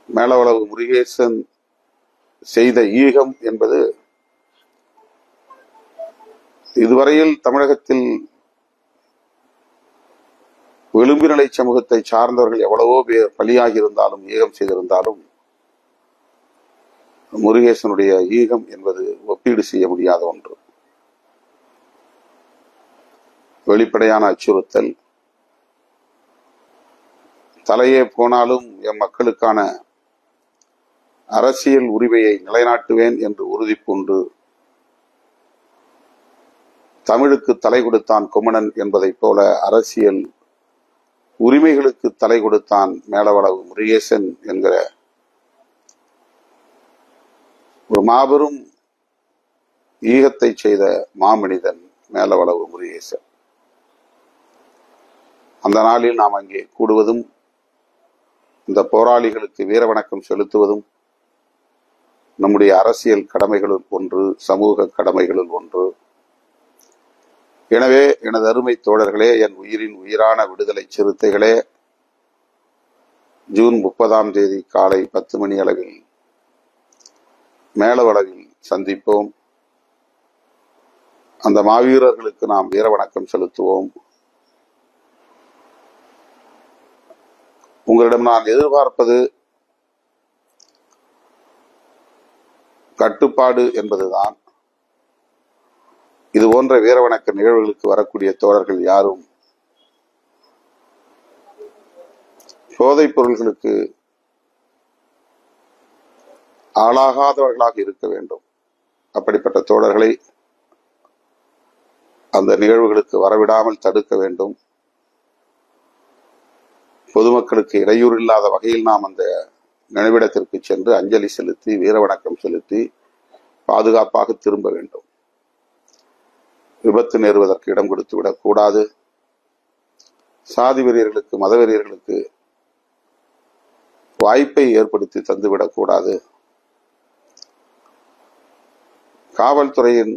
மேலவளவு முருகேசன் செய்த ஈகம் என்பது இதுவரையில் தமிழகத்தில் விளிம்பு நிலை சமூகத்தை சார்ந்தவர்கள் எவ்வளவோ பேர் பலியாகி இருந்தாலும் ஈகம் செய்திருந்தாலும் முருகேசனுடைய ஈகம் என்பது ஒப்பீடு செய்ய முடியாத ஒன்று. வெளிப்படையான அச்சுறுத்தல், தலையே போனாலும் எம் மக்களுக்கான அரசியல் உரிமையை நிலைநாட்டுவேன் என்று உறுதி பூண்டு தமிழுக்கு தலை கொடுத்தான் குமணன் என்பதைப் போல அரசியல் உரிமைகளுக்கு தலை கொடுத்தான் மேலவளவு முருகேசன் என்கிற ஒரு மாபெரும் ஈகத்தை செய்த மாமனிதன் மேலவளவு முருகேசன். அந்த நாளில் நாம் அங்கே கூடுவதும் இந்த போராளிகளுக்கு வீர வணக்கம் செலுத்துவதும் நம்முடைய அரசியல் கடமைகளுள் ஒன்று, சமூக கடமைகளுள் ஒன்று. எனவே எனது அருமை தோழர்களே, என் உயிரின் உயிரான விடுதலை சிறுத்தைகளே, ஜூன் 30 காலை 10 மணி அளவில் மேலவளவில் சந்திப்போம். அந்த மாவீரர்களுக்கு நாம் வீர வணக்கம் செலுத்துவோம். உங்களிடம் நான் எதிர்பார்ப்பது கட்டுப்பாடு என்பதுதான். இது போன்ற வீர வணக்க நிகழ்வுகளுக்கு வரக்கூடிய தோழர்கள் யாரும் போதைப் பொருள்களுக்கு ஆளாகாதவர்களாக இருக்க வேண்டும். அப்படிப்பட்ட தோழர்களை அந்த நிகழ்வுகளுக்கு வரவிடாமல் தடுக்க வேண்டும். பொதுமக்களுக்கு இடையூறு இல்லாத வகையில் நாம் அந்த நினைவிடத்திற்கு சென்று அஞ்சலி செலுத்தி வீர வணக்கம் செலுத்தி பாதுகாப்பாக திரும்ப வேண்டும். விபத்து நேருவதற்கு இடம் கொடுத்து விடக்கூடாது. சாதி வெறியர்களுக்கு, மத வெறியர்களுக்கு வாய்ப்பை ஏற்படுத்தி தந்துவிடக்கூடாது. காவல்துறையின்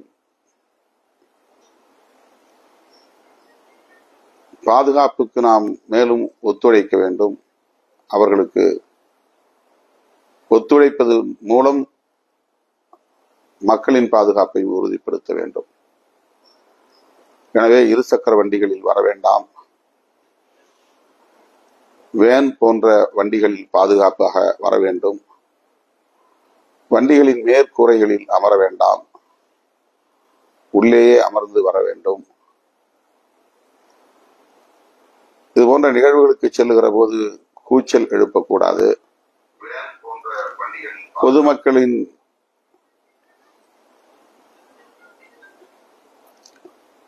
பாதுகாப்புக்கு நாம் மேலும் ஒத்துழைக்க வேண்டும். அவர்களுக்கு ஒத்துழைப்பது மூலம் மக்களின் பாதுகாப்பை உறுதிப்படுத்த வேண்டும். எனவே இருசக்கர வண்டிகளில் வர வேண்டாம். வேன் போன்ற வண்டிகளில் பாதுகாப்பாக வர வேண்டும். வண்டிகளின் மேற்கூரைகளில் அமர வேண்டாம். உள்ளேயே அமர்ந்து வர வேண்டும். இது போன்ற நிகழ்வுகளுக்கு செல்லுகிற போது கூச்சல் எழுப்பக்கூடாது. பொதுமக்களின்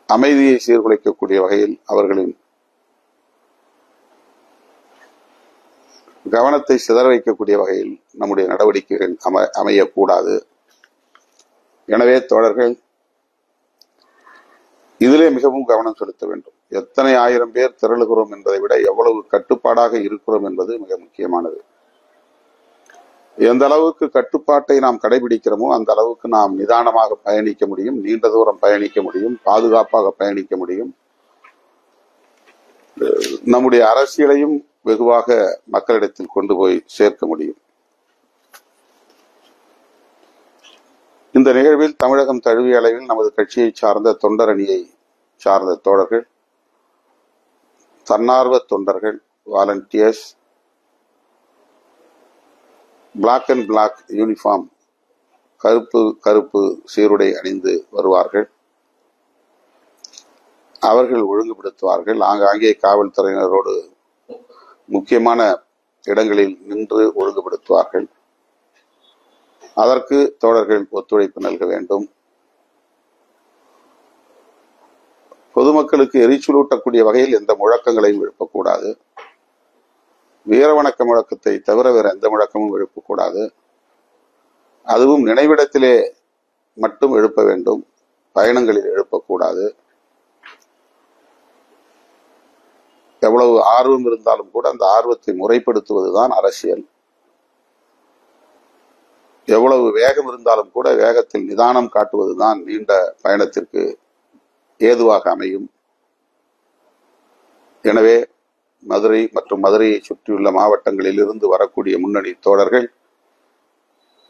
அமைதியை சீர்குலைக்கக்கூடிய வகையில், அவர்களின் கவனத்தை சிதற வைக்கக்கூடிய வகையில் நம்முடைய நடவடிக்கைகள் அமையக்கூடாது. எனவே தோழர்கள், இதிலே மிகவும் கவனம் செலுத்த வேண்டும். எத்தனை ஆயிரம் பேர் திரளுகிறோம் என்பதை விட எவ்வளவு கட்டுப்பாடாக இருக்கிறோம் என்பது மிக முக்கியமானது. எந்த அளவுக்கு கட்டுப்பாட்டை நாம் கடைபிடிக்கிறோமோ அந்த அளவுக்கு நாம் நிதானமாக பயணிக்க முடியும், நீண்ட தூரம் பயணிக்க முடியும், பாதுகாப்பாக பயணிக்க முடியும். நம்முடைய அரசியலையும் வெகுவாக மக்களிடத்தில் கொண்டு போய் சேர்க்க முடியும். இந்த நிகழ்வில் தமிழகம் தழுவிய அளவில் நமது கட்சியை சார்ந்த தொண்டர் அணியை சார்ந்த தோழர்கள், தன்னார்வ தொண்டர்கள், volunteers, black and black uniform, கருப்பு சீருடை அணிந்து வருவார்கள். அவர்கள் ஒழுங்குபடுத்துவார்கள். ஆங்காங்கே காவல்துறையினரோடு முக்கியமான இடங்களில் நின்று ஒழுங்குபடுத்துவார்கள். அதற்கு தோழர்கள் ஒத்துழைப்பு நல்க வேண்டும். பொதுமக்களுக்கு எரிச்சலூட்டக்கூடிய வகையில் எந்த முழக்கங்களையும் எழுப்பக்கூடாது. வீர வணக்க முழக்கத்தை தவிர வேற எந்த முழக்கமும் எழுப்பக்கூடாது. அதுவும் நினைவிடத்திலே மட்டும் எழுப்ப வேண்டும், பயணங்களில் எழுப்பக்கூடாது. எவ்வளவு ஆர்வம் இருந்தாலும் கூட அந்த ஆர்வத்தை முறைப்படுத்துவதுதான் அரசியல். எவ்வளவு வேகம் இருந்தாலும் கூட வேகத்தில் நிதானம் காட்டுவதுதான் நீண்ட பயணத்திற்கு ஏதுவாக அமையும். எனவே மதுரை மற்றும் மதுரையை சுற்றியுள்ள மாவட்டங்களில் இருந்து வரக்கூடிய முன்னணி தோழர்கள்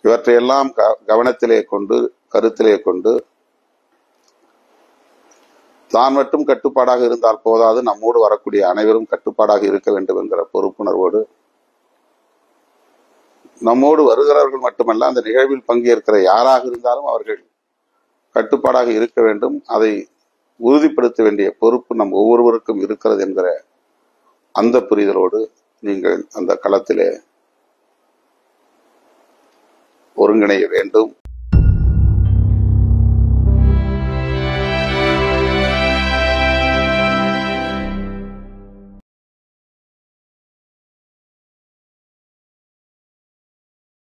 இவற்றையெல்லாம் கவனத்திலே கொண்டு, கருத்திலே கொண்டு, தான் மட்டும் கட்டுப்பாடாக இருந்தால் போதாது, நம்மோடு வரக்கூடிய அனைவரும் கட்டுப்பாடாக இருக்க வேண்டும் என்கிற பொறுப்புணர்வோடு, நம்மோடு வருகிறவர்கள் மட்டுமல்ல, அந்த நிகழ்வில் பங்கேற்கிற யாராக இருந்தாலும் அவர்கள் கட்டுப்பாடாக இருக்க வேண்டும். அதை உறுதிப்படுத்த வேண்டிய பொறுப்பு நம் ஒவ்வொருவருக்கும் இருக்கிறது என்கிற அந்த புரிதலோடு நீங்கள் அந்த களத்திலே ஒருங்கிணைய வேண்டும்.